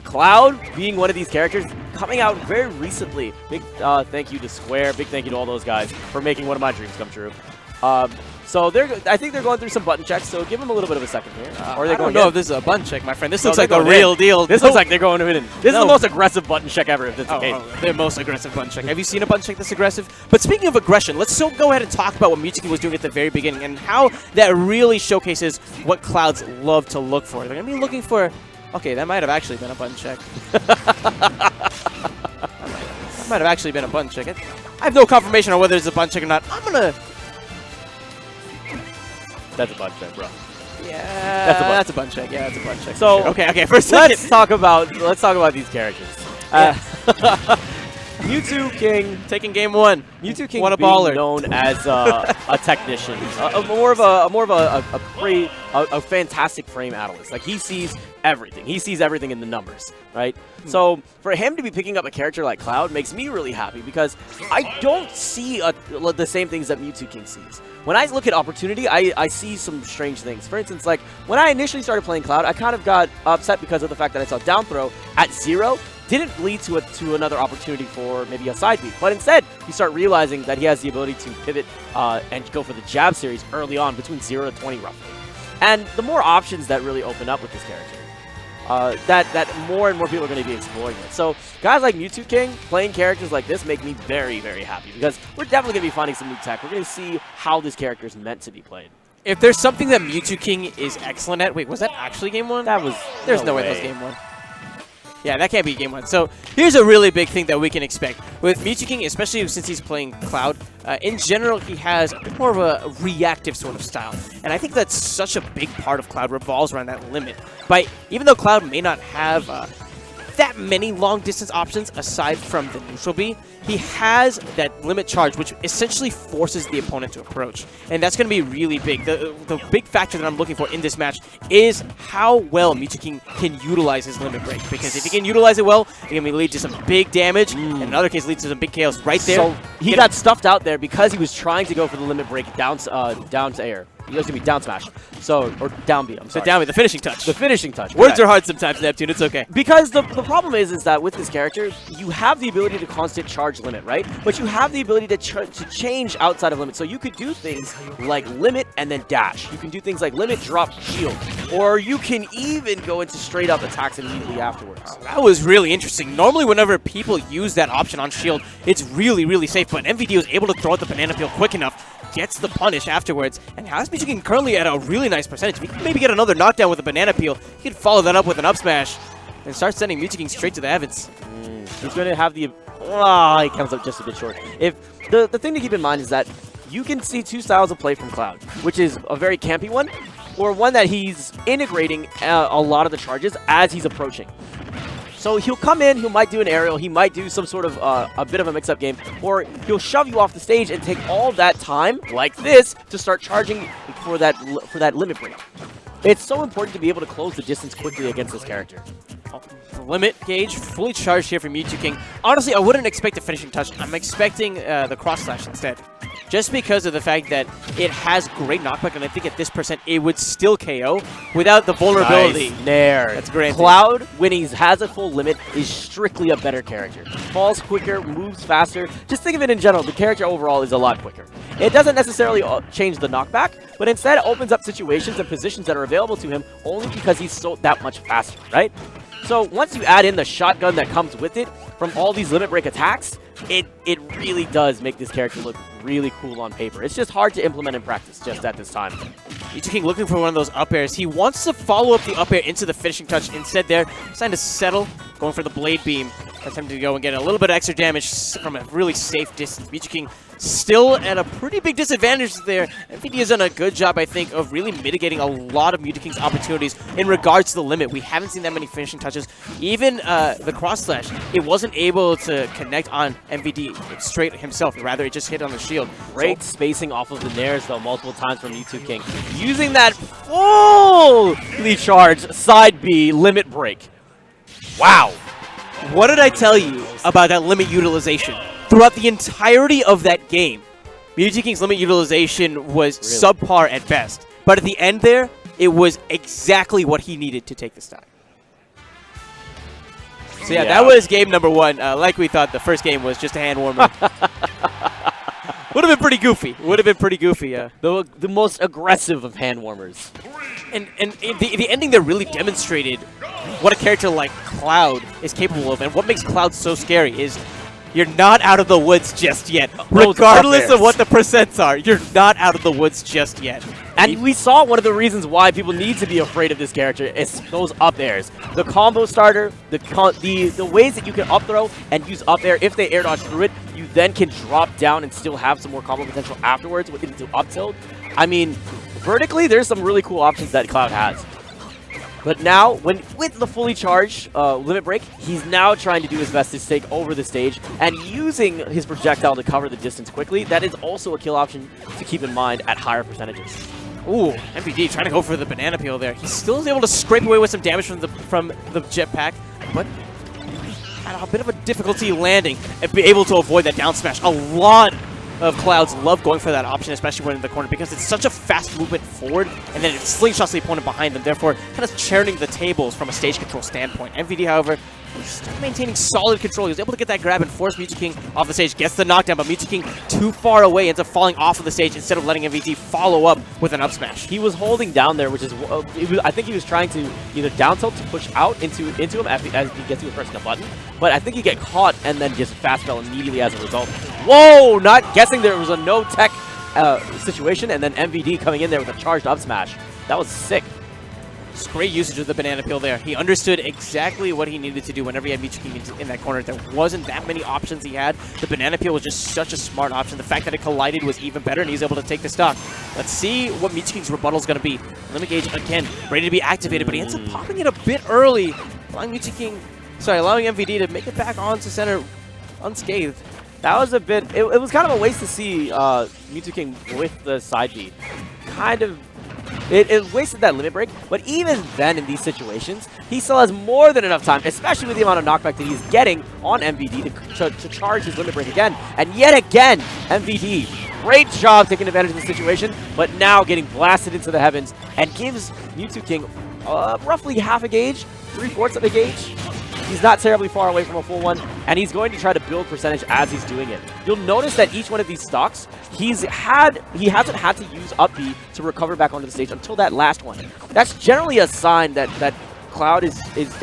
Cloud being one of these characters coming out very recently. Big thank you to Square, big thank you to all those guys for making one of my dreams come true. So I think they're going through some button checks, so give them a little bit of a second here. Or they don't know if this is a button check, my friend. This looks like the real deal. This looks like they're going to win. This is the most aggressive button check ever, if that's the case. The most aggressive button check. Have you seen a button check this aggressive? But speaking of aggression, let's still go ahead and talk about what Mewtwo was doing at the very beginning and how that really showcases what Clouds love to look for. They're going to be looking for... Okay, that might have actually been a button check. That might have actually been a button check. I have no confirmation on whether it's a button check or not. I'm going to... That's a button check, bro. Yeah, that's a button check. Yeah, that's a button check. So sure. Okay. For a second, let's talk about these characters. Mew2King taking game one. Mewtwo King what a being baller. known as a technician, more of a fantastic frame analyst. Like he sees everything. He sees everything in the numbers, right? So for him to be picking up a character like Cloud makes me really happy because I don't see the same things that Mew2King sees. When I look at opportunity, I see some strange things. For instance, like when I initially started playing Cloud, I kind of got upset because of the fact that I saw down throw at 0 didn't lead to another opportunity for maybe a side beat. But instead, you start realizing that he has the ability to pivot and go for the jab series early on between 0 to 20 roughly. And the more options that really open up with this character, that more and more people are going to be exploring it. So guys like Mew2King playing characters like this make me very, very happy because we're definitely going to be finding some new tech. We're going to see how this character is meant to be played. If there's something that Mew2King is excellent at... Wait, was that actually game one? That was... There's no way that was game one. Yeah, that can't be game one. So here's a really big thing that we can expect. With Mew2King, especially since he's playing Cloud, in general, he has a bit more of a reactive sort of style. And I think that's such a big part of Cloud revolves around that limit. Even though Cloud may not have that many long-distance options aside from the neutral B, he has that limit charge, which essentially forces the opponent to approach. And that's going to be really big. The big factor that I'm looking for in this match is how well Mew2King can utilize his limit break. Because if he can utilize it well, it can lead to some big damage, and in other cases, lead to some big chaos right there. So he got stuffed out there because he was trying to go for the limit break down to air. It was going to be down smash. or down B, I'm sorry. So down B, the finishing touch. The finishing touch. Words are hard sometimes, Neptune. It's okay. Because the problem is that with this character, you have the ability to constant charge limit, right? But you have the ability to change outside of limit. So you could do things like limit and then dash. You can do things like limit, drop, shield. Or you can even go into straight up attacks immediately afterwards. That was really interesting. Normally, whenever people use that option on shield, it's really, really safe. But MVD was able to throw out the banana peel quick enough, gets the punish afterwards, and has Mew2King currently at a really nice percentage. If he can maybe get another knockdown with a banana peel, he can follow that up with an up smash and start sending Mew2King straight to the heavens. He's going to have the... Oh, he comes up just a bit short. The thing to keep in mind is that you can see two styles of play from Cloud, which is a very campy one, or one that he's integrating a lot of the charges as he's approaching. So he'll come in, he might do an aerial, he might do some sort of a bit of a mix-up game, or he'll shove you off the stage and take all that time, like this, to start charging for that limit break. It's so important to be able to close the distance quickly against this character. Limit gauge fully charged here from Mew2King. Honestly, I wouldn't expect a finishing touch. I'm expecting the cross slash instead. Just because of the fact that it has great knockback, and I think at this percent it would still KO without the vulnerability. Nice. Nair. That's great. Cloud, when he has a full limit, is strictly a better character. Falls quicker, moves faster. Just think of it in general. The character overall is a lot quicker. It doesn't necessarily change the knockback, but instead it opens up situations and positions that are available to him only because he's so that much faster, right? So once you add in the shotgun that comes with it from all these limit break attacks, it really does make this character look really cool on paper. It's just hard to implement in practice just at this time. Mew2King looking for one of those up airs. He wants to follow up the up air into the finishing touch. Instead there, trying to settle, going for the blade beam. That's time to go and get a little bit of extra damage from a really safe distance. Mew2King still at a pretty big disadvantage there. MVD has done a good job, I think, of really mitigating a lot of Mew2King's opportunities in regards to the limit. We haven't seen that many finishing touches. Even the cross slash, it wasn't able to connect on MVD straight himself. Rather, it just hit on the shield. Great spacing off of the nairs, though, multiple times from Mew2King. Using that fully charged side B limit break. Wow. What did I tell you about that limit utilization? Throughout the entirety of that game, Mew2King's limit utilization was subpar at best. But at the end there, it was exactly what he needed to take this time. So yeah, that was game number 1. Like we thought, the first game was just a hand warmer. Would have been pretty goofy. Would have been pretty goofy, yeah. The most aggressive of hand warmers. And the ending there really demonstrated what a character like Cloud is capable of, and what makes Cloud so scary is you're not out of the woods just yet. Regardless of what the percents are, you're not out of the woods just yet. And we saw one of the reasons why people need to be afraid of this character is those up airs. The combo starter, the ways that you can up throw and use up air. If they air dodge through it, you then can drop down and still have some more combo potential afterwards into up tilt. I mean, vertically, there's some really cool options that Cloud has. But now, with the fully charged Limit Break, he's now trying to do his best to take over the stage and using his projectile to cover the distance quickly. That is also a kill option to keep in mind at higher percentages. Ooh, MVD trying to go for the banana peel there. He still is able to scrape away with some damage from the jetpack, but had a bit of a difficulty landing and be able to avoid that down smash. A lot of Clouds love going for that option, especially when in the corner, because it's such a fast movement forward, and then it slingshots the opponent behind them, therefore kind of churning the tables from a stage control standpoint. MVD, however, still maintaining solid control. He was able to get that grab and force Mew2King off the stage, gets the knockdown, but Mew2King too far away, ends up falling off of the stage instead of letting MVD follow up with an up smash. He was holding down there, which is, I think he was trying to either down tilt to push out into him as he gets to pressing a button, but I think he get caught and then just fast fell immediately as a result. Whoa, not guessing there was a no tech situation, and then MVD coming in there with a charged up smash. That was sick. It's great usage of the banana peel there. He understood exactly what he needed to do whenever he had Mew2King in that corner. There wasn't that many options he had. The banana peel was just such a smart option. The fact that it collided was even better, and he's able to take the stock. Let's see what Mew2King's rebuttal is going to be. Limit gauge again, ready to be activated, but he ends up popping it a bit early, allowing MVD to make it back onto center unscathed. That was a bit, it was kind of a waste to see Mew2King with the side B. Kind of, it wasted that limit break, but even then in these situations, he still has more than enough time, especially with the amount of knockback that he's getting on MVD to charge his limit break again. And yet again, MVD, great job taking advantage of the situation, but now getting blasted into the heavens and gives Mew2King roughly half a gauge, 3/4 of a gauge. He's not terribly far away from a full one, and he's going to try to build percentage as he's doing it. You'll notice that each one of these stocks, he hasn't had to use up B to recover back onto the stage until that last one. That's generally a sign that Cloud is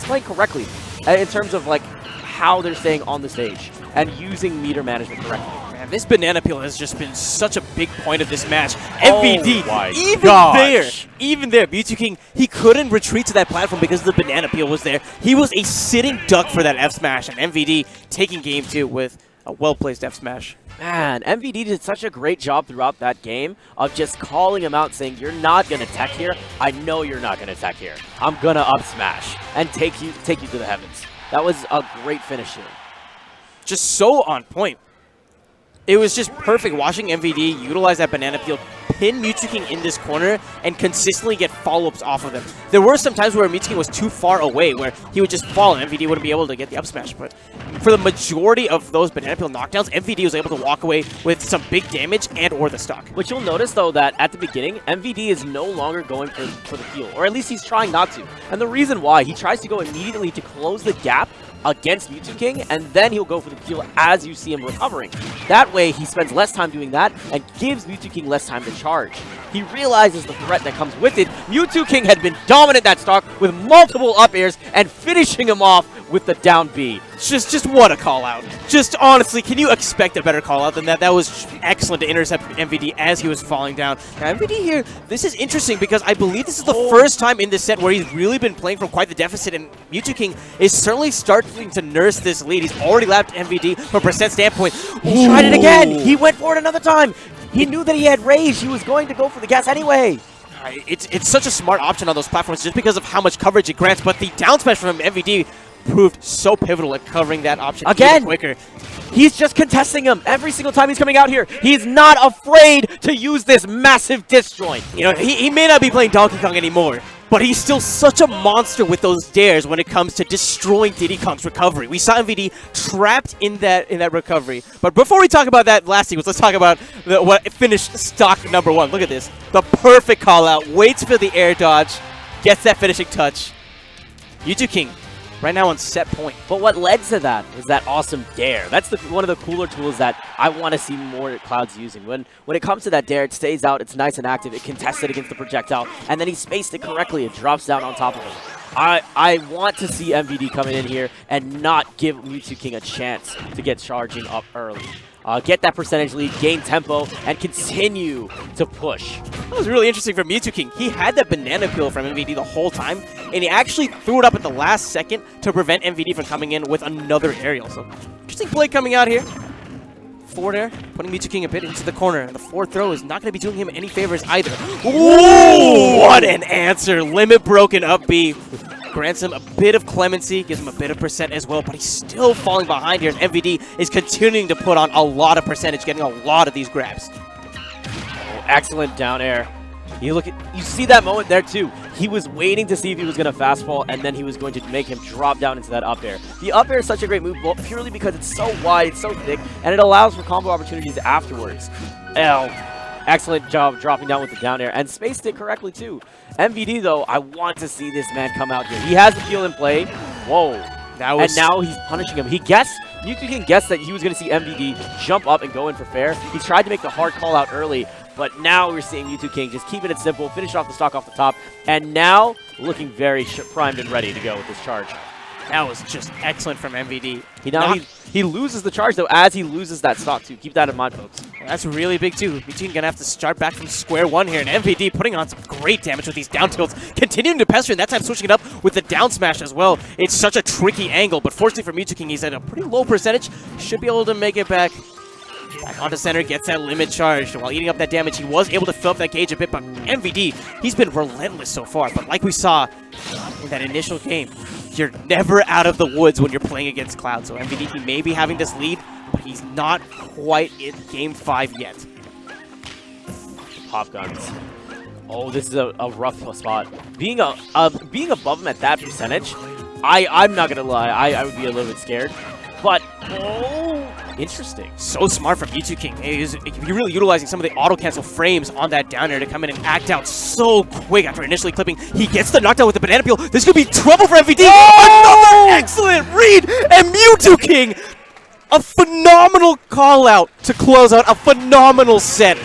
playing correctly in terms of like how they're staying on the stage and using meter management correctly. Man, this banana peel has just been such a big point of this match. MVD, even there, Mew2King, he couldn't retreat to that platform because the banana peel was there. He was a sitting duck for that F smash, and MVD taking game 2 with a well-placed F smash. Man, MVD did such a great job throughout that game of just calling him out, saying, you're not going to tech here. I know you're not going to tech here. I'm going to up smash and take you to the heavens. That was a great finish here. Just so on point. It was just perfect watching MVD utilize that banana peel, pin Mew2King in this corner, and consistently get follow-ups off of them. There were some times where Mew2King was too far away, where he would just fall and MVD wouldn't be able to get the up smash. But for the majority of those banana peel knockdowns, MVD was able to walk away with some big damage and or the stock. But you'll notice, though, that at the beginning, MVD is no longer going for the peel, or at least he's trying not to. And the reason why, he tries to go immediately to close the gap against Mewtwo King, and then he'll go for the peel as you see him recovering. That way, he spends less time doing that and gives Mewtwo King less time to charge. He realizes the threat that comes with it. Mewtwo King had been dominant that stock with multiple up airs and finishing him off with the down B. Just what a call out. Just honestly, can you expect a better call out than that? That was excellent to intercept MVD as he was falling down. Now MVD here, this is interesting because I believe this is the first time in this set where he's really been playing from quite the deficit, and Mewtwo King is certainly starting to nurse this lead. He's already lapped MVD from a percent standpoint. He tried it again. He went for it another time. He knew that he had rage. He was going to go for the gas anyway. It's such a smart option on those platforms just because of how much coverage it grants, but the down smash from MVD proved so pivotal at covering that option again quicker. He's just contesting him every single time he's coming out here. He's not afraid to use this massive disjoint. You know, he may not be playing Donkey Kong anymore, but he's still such a monster with those dares when it comes to destroying Diddy Kong's recovery. We saw MVD trapped in that recovery. But before we talk about that last sequence, let's talk about what finished stock number 1. Look at this. The perfect call out. Waits for the air dodge. Gets that finishing touch. Mewtwo King right now on set point. But what led to that was that awesome dare. That's one of the cooler tools that I want to see more Cloud's using. When it comes to that dare, it stays out, it's nice and active, it contests it against the projectile, and then he spaced it correctly, it drops down on top of him. I want to see MVD coming in here and not give Mew2King a chance to get charging up early. Get that percentage lead, gain tempo, and continue to push. That was really interesting for Mewtwo King. He had that banana peel from MVD the whole time, and he actually threw it up at the last second to prevent MVD from coming in with another aerial. So, interesting play coming out here. Forward air, putting Mewtwo King a bit into the corner, and the forward throw is not going to be doing him any favors either. Ooh, what an answer. Limit broken up B. Grants him a bit of clemency, gives him a bit of percent as well, but he's still falling behind here, and MVD is continuing to put on a lot of percentage, getting a lot of these grabs. Oh, excellent down air. You see that moment there too. He was waiting to see if he was going to fastball, and then he was going to make him drop down into that up air. The up air is such a great move, purely because it's so wide, it's so thick, and it allows for combo opportunities afterwards. Excellent job dropping down with the down air, and spaced it correctly too. MVD though, I want to see this man come out here. He has the peel in play. Whoa. And now he's punishing him. Mew2King guessed that he was going to see MVD jump up and go in for fair. He tried to make the hard call out early, but now we're seeing Mew2King just keeping it simple, finish off the stock off the top, and now looking very primed and ready to go with this charge. That was just excellent from MVD. He loses the charge, though, as he loses that stock, too. Keep that in mind, folks. That's really big, too. Mew2King going to have to start back from square one here, and MVD putting on some great damage with these down tilts, continuing to pester, and that time switching it up with the down smash as well. It's such a tricky angle, but fortunately for Mew2King, he's at a pretty low percentage. Should be able to make it back. Back onto center, gets that limit charged. While eating up that damage, he was able to fill up that gauge a bit, but MVD, he's been relentless so far. But like we saw in that initial game, you're never out of the woods when you're playing against Cloud. So MVD, he may be having this lead, but he's not quite in Game 5 yet. Pop guns. Oh, this is a rough spot. Being above him at that percentage, I'm not going to lie, I would be a little bit scared. But, interesting. So smart from Mew2King. He's really utilizing some of the auto-cancel frames on that down air to come in and act out so quick after initially clipping. He gets the knockdown with the banana peel. This could be trouble for MVD. Another excellent read, and Mew2King, a phenomenal call-out to close out a phenomenal set.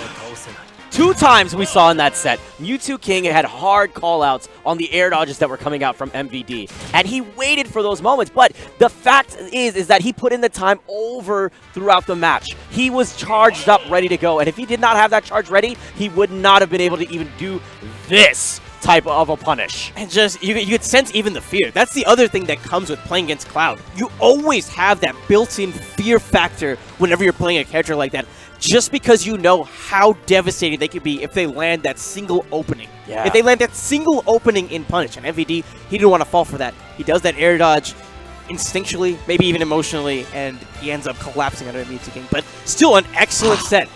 2 times we saw in that set, Mew2King had hard call-outs on the air dodges that were coming out from MVD. And he waited for those moments, but the fact is that he put in the time over throughout the match. He was charged up, ready to go, and if he did not have that charge ready, he would not have been able to even do this type of a punish. And just, you could sense even the fear. That's the other thing that comes with playing against Cloud. You always have that built-in fear factor whenever you're playing a character like that, just because you know how devastating they could be if they land that single opening. Yeah. If they land that single opening in punish, and MVD, he didn't want to fall for that. He does that air dodge instinctually, maybe even emotionally, and he ends up collapsing under Mew2King. But still an excellent set.